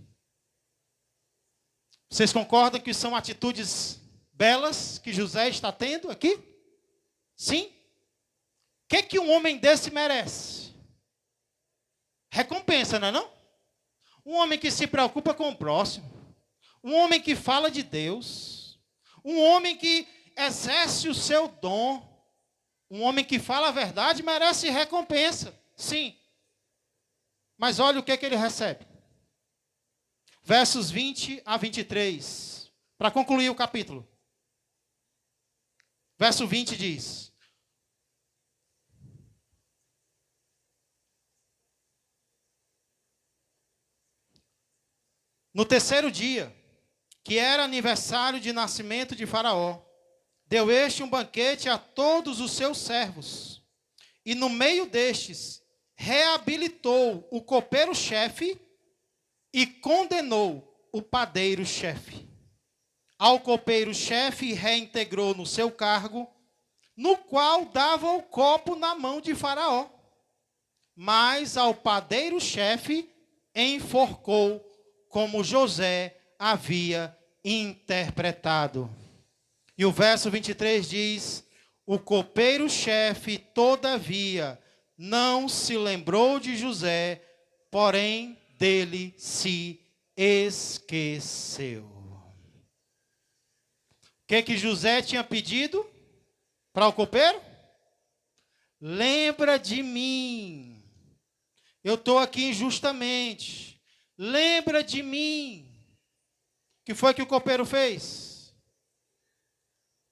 Vocês concordam que são atitudes belas que José está tendo aqui? Sim? O que um homem desse merece? Recompensa, não é não? Um homem que se preocupa com o próximo. Um homem que fala de Deus. Um homem que exerce o seu dom. Um homem que fala a verdade merece recompensa. Sim. Mas olha o que ele recebe. Versos 20 a 23. Para concluir o capítulo. Verso 20 diz: no terceiro dia, que era aniversário de nascimento de Faraó, deu este um banquete a todos os seus servos. E no meio destes, reabilitou o copeiro-chefe e condenou o padeiro-chefe. Ao copeiro-chefe reintegrou no seu cargo, no qual dava o copo na mão de Faraó. Mas ao padeiro-chefe enforcou, como José havia interpretado. E o verso 23 diz: o copeiro-chefe, todavia, não se lembrou de José, porém dele se esqueceu. O que José tinha pedido para o copeiro? Lembra de mim. Eu estou aqui injustamente. Lembra de mim. O que foi que o copeiro fez?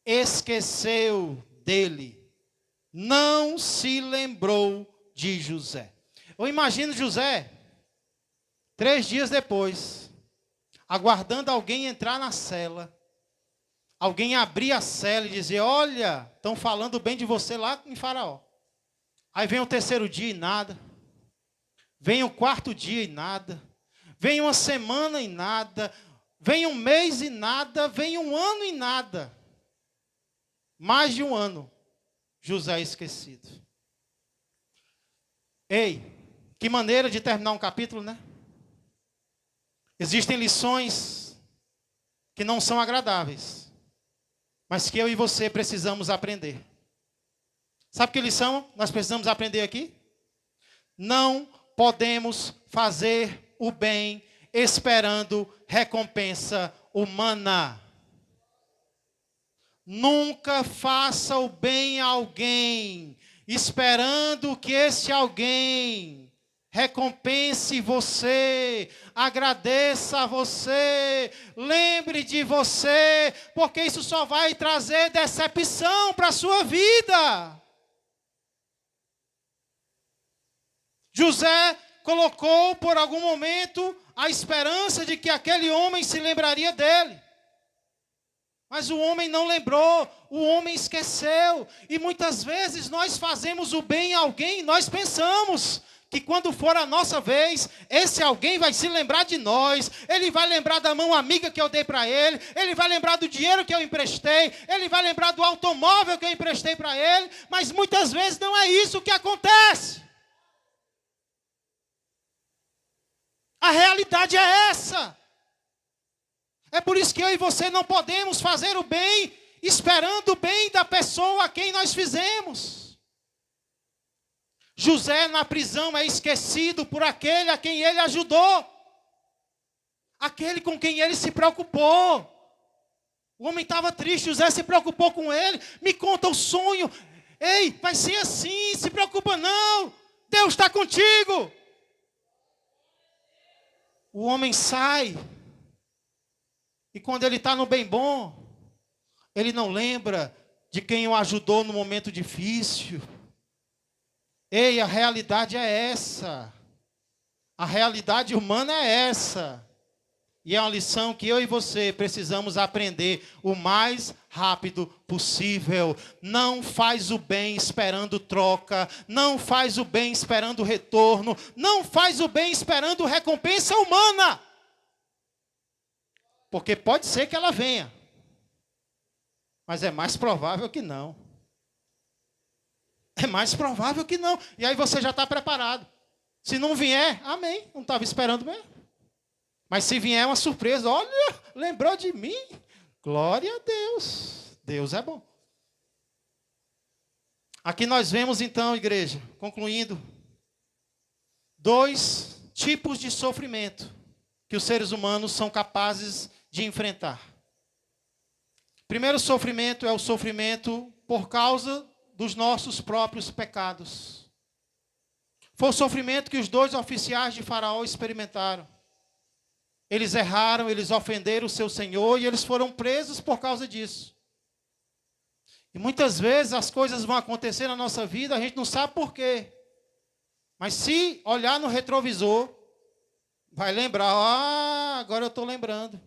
Esqueceu dele. Não se lembrou de José. Eu imagino José, 3 dias depois, aguardando alguém entrar na cela. Alguém abrir a cela e dizer: olha, estão falando bem de você lá em Faraó. Aí vem o terceiro dia e nada. Vem o quarto dia e nada. Vem uma semana e nada. Vem um mês e nada. Vem um ano e nada. Mais de um ano, José é esquecido. Ei, que maneira de terminar um capítulo, né? Existem lições que não são agradáveis, mas que eu e você precisamos aprender. Sabe que lição nós precisamos aprender aqui? Não podemos fazer o bem esperando recompensa humana. Nunca faça o bem a alguém esperando que esse alguém recompense você, agradeça a você, lembre de você, porque isso só vai trazer decepção para a sua vida. José colocou por algum momento a esperança de que aquele homem se lembraria dele. Mas o homem não lembrou, o homem esqueceu. E muitas vezes nós fazemos o bem a alguém, nós pensamos que quando for a nossa vez, esse alguém vai se lembrar de nós, ele vai lembrar da mão amiga que eu dei para ele, ele vai lembrar do dinheiro que eu emprestei, ele vai lembrar do automóvel que eu emprestei para ele, mas muitas vezes não é isso que acontece. A realidade é essa. É por isso que eu e você não podemos fazer o bem esperando o bem da pessoa a quem nós fizemos. José na prisão é esquecido por aquele a quem ele ajudou. Aquele com quem ele se preocupou. O homem estava triste, José se preocupou com ele. Me conta o sonho. Ei, vai ser assim, se preocupa não. Deus está contigo. O homem sai. E quando ele está no bem bom, ele não lembra de quem o ajudou no momento difícil. Ei, a realidade é essa. A realidade humana é essa. E é uma lição que eu e você precisamos aprender o mais rápido possível. Não faz o bem esperando troca. Não faz o bem esperando retorno. Não faz o bem esperando recompensa humana. Porque pode ser que ela venha. Mas é mais provável que não. É mais provável que não. E aí você já está preparado. Se não vier, amém. Não estava esperando mesmo. Mas se vier uma surpresa, olha, lembrou de mim? Glória a Deus. Deus é bom. Aqui nós vemos então, igreja, concluindo, 2 tipos de sofrimento que os seres humanos são capazes de enfrentar. Primeiro sofrimento é o sofrimento por causa dos nossos próprios pecados. Foi o sofrimento que os 2 oficiais de Faraó experimentaram. Eles erraram, eles ofenderam o seu Senhor e eles foram presos por causa disso. E muitas vezes as coisas vão acontecer na nossa vida, a gente não sabe por quê. Mas se olhar no retrovisor, vai lembrar, agora eu estou lembrando.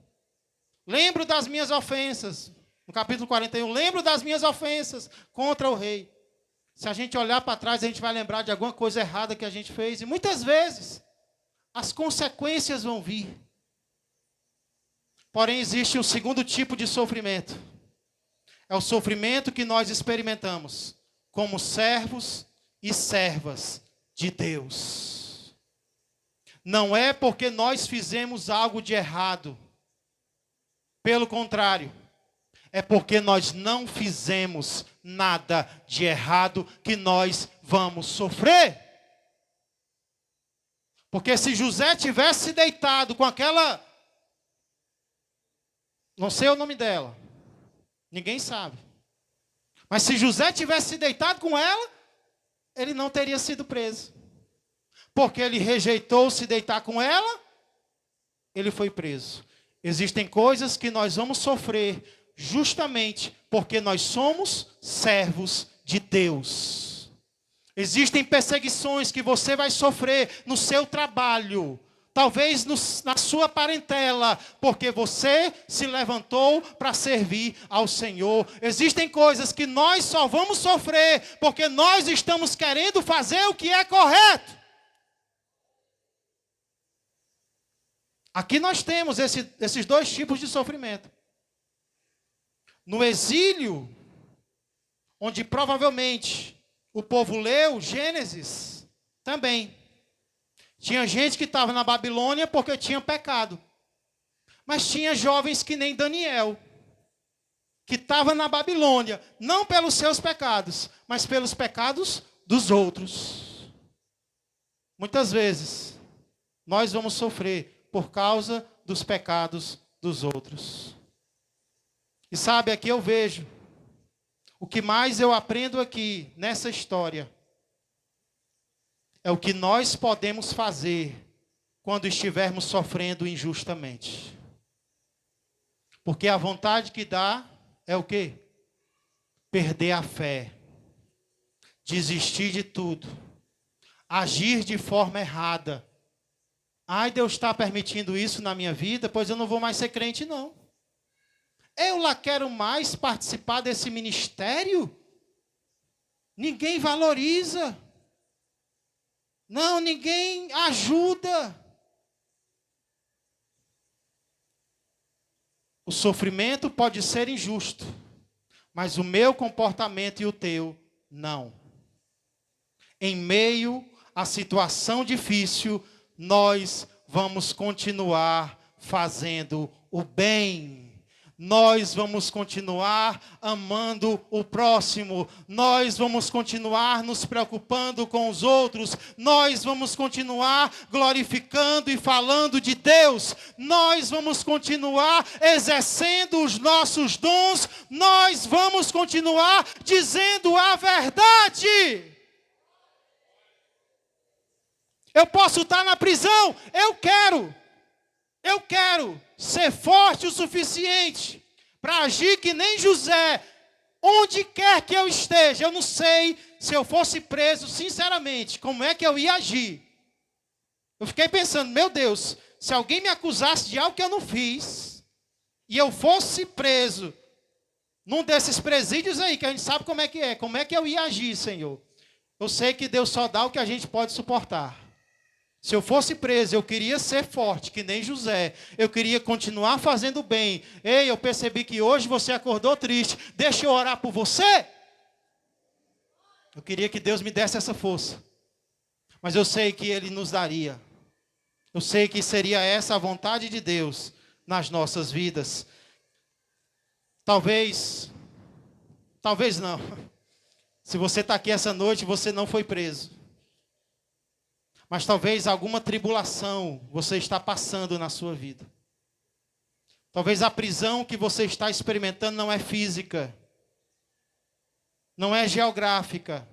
Lembro das minhas ofensas. No capítulo 41, lembro das minhas ofensas contra o rei. Se a gente olhar para trás, a gente vai lembrar de alguma coisa errada que a gente fez. E muitas vezes, as consequências vão vir. Porém, existe um segundo tipo de sofrimento. É o sofrimento que nós experimentamos como servos e servas de Deus. Não é porque nós fizemos algo de errado. Pelo contrário, é porque nós não fizemos nada de errado que nós vamos sofrer. Porque se José tivesse deitado com aquela... Não sei o nome dela. Ninguém sabe. Mas se José tivesse se deitado com ela, ele não teria sido preso. Porque ele rejeitou se deitar com ela, ele foi preso. Existem coisas que nós vamos sofrer justamente porque nós somos servos de Deus. Existem perseguições que você vai sofrer no seu trabalho. Talvez na sua parentela, porque você se levantou para servir ao Senhor. Existem coisas que nós só vamos sofrer porque nós estamos querendo fazer o que é correto. Aqui nós temos esses 2 tipos de sofrimento. No exílio, onde provavelmente o povo leu Gênesis, também. Tinha gente que estava na Babilônia porque tinha pecado. Mas tinha jovens que nem Daniel, que estava na Babilônia, não pelos seus pecados, mas pelos pecados dos outros. Muitas vezes, nós vamos sofrer por causa dos pecados dos outros. E sabe, aqui eu vejo, o que mais eu aprendo aqui, nessa história, é o que nós podemos fazer quando estivermos sofrendo injustamente. Porque a vontade que dá é o quê? Perder a fé, desistir de tudo, agir de forma errada. Ai, Deus está permitindo isso na minha vida, pois eu não vou mais ser crente, não. Eu lá quero mais participar desse ministério? Ninguém valoriza. Não, ninguém ajuda. O sofrimento pode ser injusto, mas o meu comportamento e o teu, não. Em meio à situação difícil, nós vamos continuar fazendo o bem. nós vamos continuar amando o próximo, nós vamos continuar nos preocupando com os outros, nós vamos continuar glorificando e falando de Deus, nós vamos continuar exercendo os nossos dons, nós vamos continuar dizendo a verdade. Eu posso estar na prisão, eu quero ser forte o suficiente para agir que nem José, onde quer que eu esteja. Eu não sei se eu fosse preso, sinceramente, como é que eu ia agir. Eu fiquei pensando, meu Deus, se alguém me acusasse de algo que eu não fiz, e eu fosse preso, num desses presídios aí, que a gente sabe como é que eu ia agir, Senhor? Eu sei que Deus só dá o que a gente pode suportar. Se eu fosse preso, eu queria ser forte, que nem José. Eu queria continuar fazendo bem. Ei, eu percebi que hoje você acordou triste. Deixa eu orar por você. Eu queria que Deus me desse essa força. Mas eu sei que Ele nos daria. Eu sei que seria essa a vontade de Deus nas nossas vidas. Talvez não. Se você está aqui essa noite, você não foi preso. Mas talvez alguma tribulação você está passando na sua vida. Talvez a prisão que você está experimentando não é física, não é geográfica,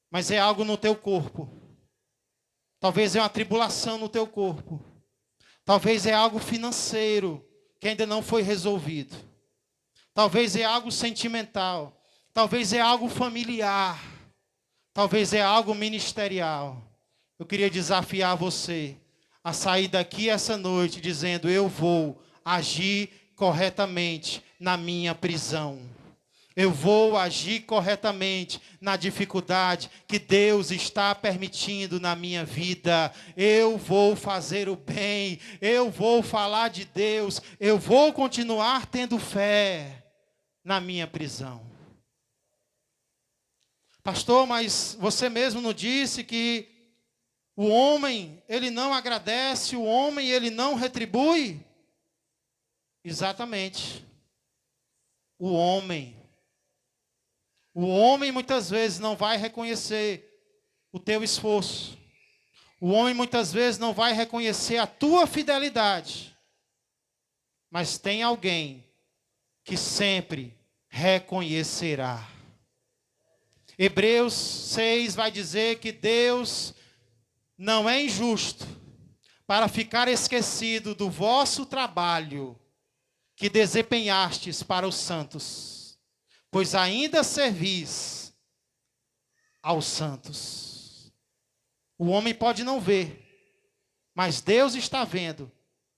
mas é algo no teu corpo. Talvez é uma tribulação no teu corpo. Talvez é algo financeiro que ainda não foi resolvido. Talvez é algo sentimental. Talvez é algo familiar. Talvez é algo ministerial. Eu queria desafiar você a sair daqui essa noite dizendo: eu vou agir corretamente na minha prisão. Eu vou agir corretamente na dificuldade que Deus está permitindo na minha vida. Eu vou fazer o bem. Eu vou falar de Deus. Eu vou continuar tendo fé na minha prisão. Pastor, mas você mesmo não disse que o homem, ele não agradece, o homem, ele não retribui? Exatamente. O homem muitas vezes não vai reconhecer o teu esforço. O homem muitas vezes não vai reconhecer a tua fidelidade. Mas tem alguém que sempre reconhecerá. Hebreus 6 vai dizer que Deus não é injusto para ficar esquecido do vosso trabalho que desempenhastes para os santos, pois ainda servis aos santos. O homem pode não ver, mas Deus está vendo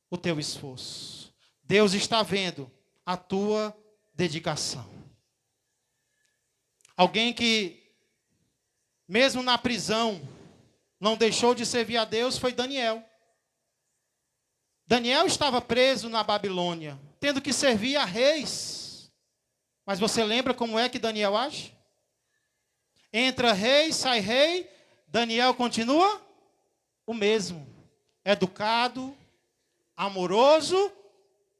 o teu esforço. Deus está vendo a tua dedicação. Alguém que, mesmo na prisão, não deixou de servir a Deus foi Daniel. Daniel estava preso na Babilônia, tendo que servir a reis. Mas você lembra como é que Daniel age? Entra rei, sai rei, Daniel continua o mesmo. Educado, amoroso,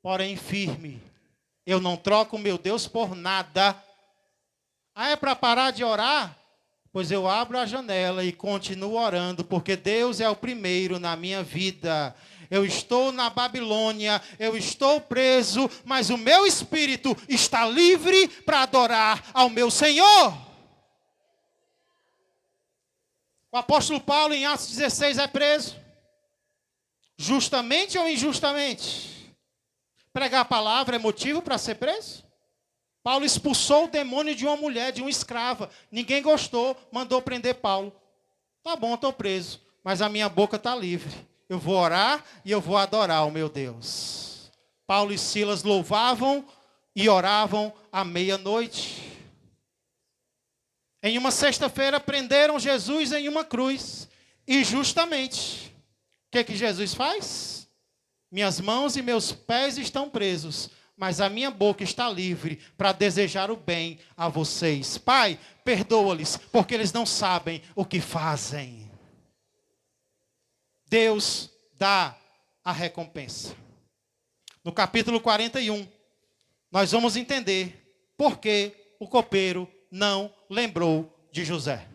porém firme. Eu não troco o meu Deus por nada. Ah, é para parar de orar? Pois eu abro a janela e continuo orando, porque Deus é o primeiro na minha vida. Eu estou na Babilônia, eu estou preso, mas o meu espírito está livre para adorar ao meu Senhor. O apóstolo Paulo, em Atos 16, é preso. Justamente ou injustamente? Pregar a palavra é motivo para ser preso? Paulo expulsou o demônio de uma mulher, de uma escrava. Ninguém gostou, mandou prender Paulo. Tá bom, estou preso, mas a minha boca está livre. Eu vou orar e eu vou adorar o meu Deus. Paulo e Silas louvavam e oravam à meia-noite. Em uma sexta-feira prenderam Jesus em uma cruz. E justamente, o que Jesus faz? Minhas mãos e meus pés estão presos, mas a minha boca está livre para desejar o bem a vocês. Pai, perdoa-lhes, porque eles não sabem o que fazem. Deus dá a recompensa. No capítulo 41, nós vamos entender por que o copeiro não lembrou de José.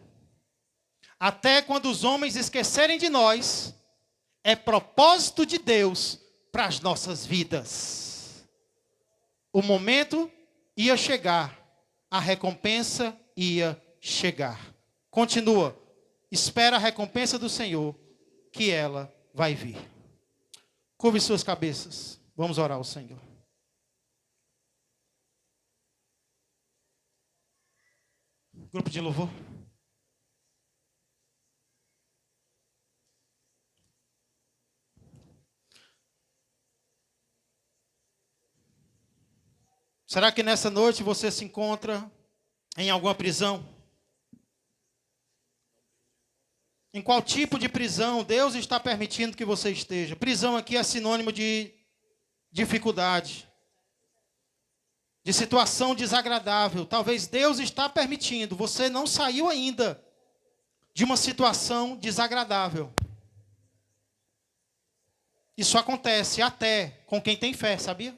Até quando os homens esquecerem de nós, é propósito de Deus para as nossas vidas. O momento ia chegar, a recompensa ia chegar. Continua, espera a recompensa do Senhor, que ela vai vir. Curve suas cabeças, vamos orar ao Senhor. Grupo de louvor. Será que nessa noite você se encontra em alguma prisão? Em qual tipo de prisão Deus está permitindo que você esteja? Prisão aqui é sinônimo de dificuldade, de situação desagradável. Talvez Deus está permitindo, você não saiu ainda de uma situação desagradável. Isso acontece até com quem tem fé, sabia?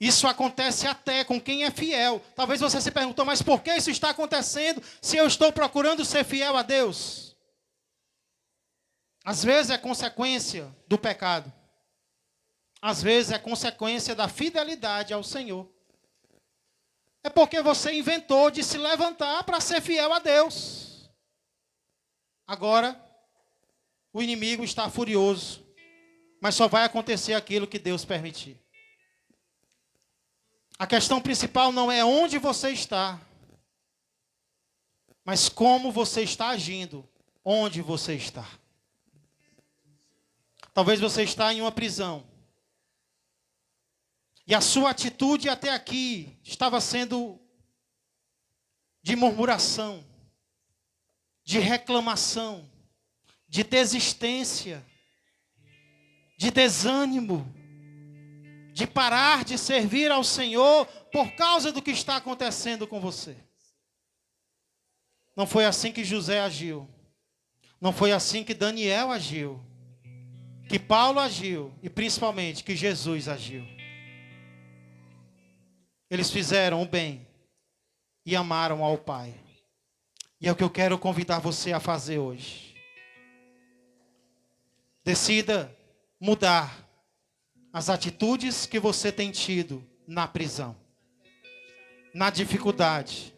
Isso acontece até com quem é fiel. Talvez você se perguntou, mas por que isso está acontecendo se eu estou procurando ser fiel a Deus? Às vezes é consequência do pecado. Às vezes é consequência da fidelidade ao Senhor. É porque você inventou de se levantar para ser fiel a Deus. Agora, o inimigo está furioso. Mas só vai acontecer aquilo que Deus permitir. A questão principal não é onde você está, mas como você está agindo, onde você está. Talvez você está em uma prisão. E a sua atitude até aqui estava sendo de murmuração, de reclamação, de desistência, de desânimo, de parar de servir ao Senhor por causa do que está acontecendo com você. Não foi assim que José agiu. Não foi assim que Daniel agiu. Que Paulo agiu. E principalmente que Jesus agiu. Eles fizeram o bem e amaram ao Pai. E é o que eu quero convidar você a fazer hoje. Decida mudar as atitudes que você tem tido na prisão, na dificuldade,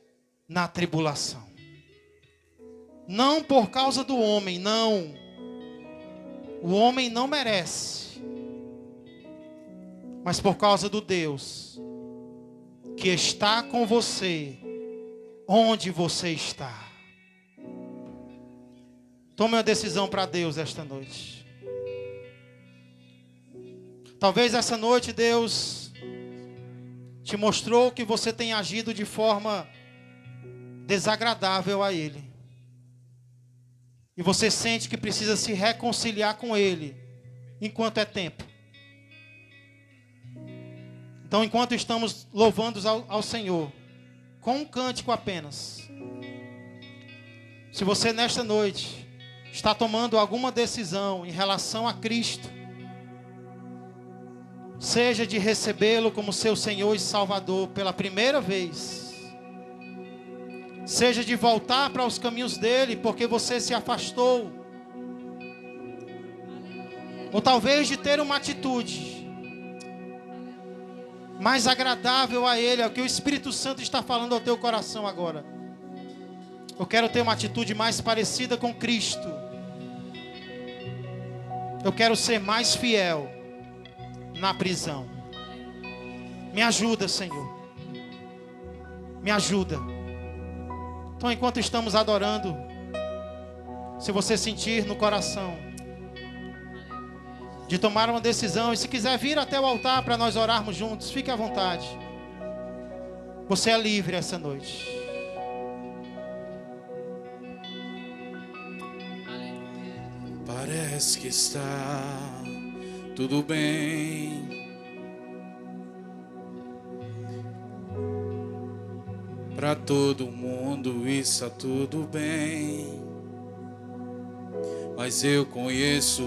na tribulação. Não por causa do homem, não. O homem não merece. Mas por causa do Deus que está com você, onde você está. Tome uma decisão para Deus esta noite. Talvez essa noite Deus te mostrou que você tem agido de forma desagradável a Ele. E você sente que precisa se reconciliar com Ele enquanto é tempo. Então, enquanto estamos louvando ao Senhor, com um cântico apenas, se você nesta noite está tomando alguma decisão em relação a Cristo, seja de recebê-lo como seu Senhor e Salvador pela primeira vez, seja de voltar para os caminhos dele porque você se afastou, ou talvez de ter uma atitude mais agradável a ele, é o que o Espírito Santo está falando ao teu coração agora. Eu quero ter uma atitude mais parecida com Cristo. Eu quero ser mais fiel na prisão. Me ajuda, Senhor. Me ajuda. Então, enquanto estamos adorando, se você sentir no coração de tomar uma decisão, e se quiser vir até o altar para nós orarmos juntos, fique à vontade. Você é livre essa noite. Parece que está tudo bem. Para todo mundo está tudo bem. Mas eu conheço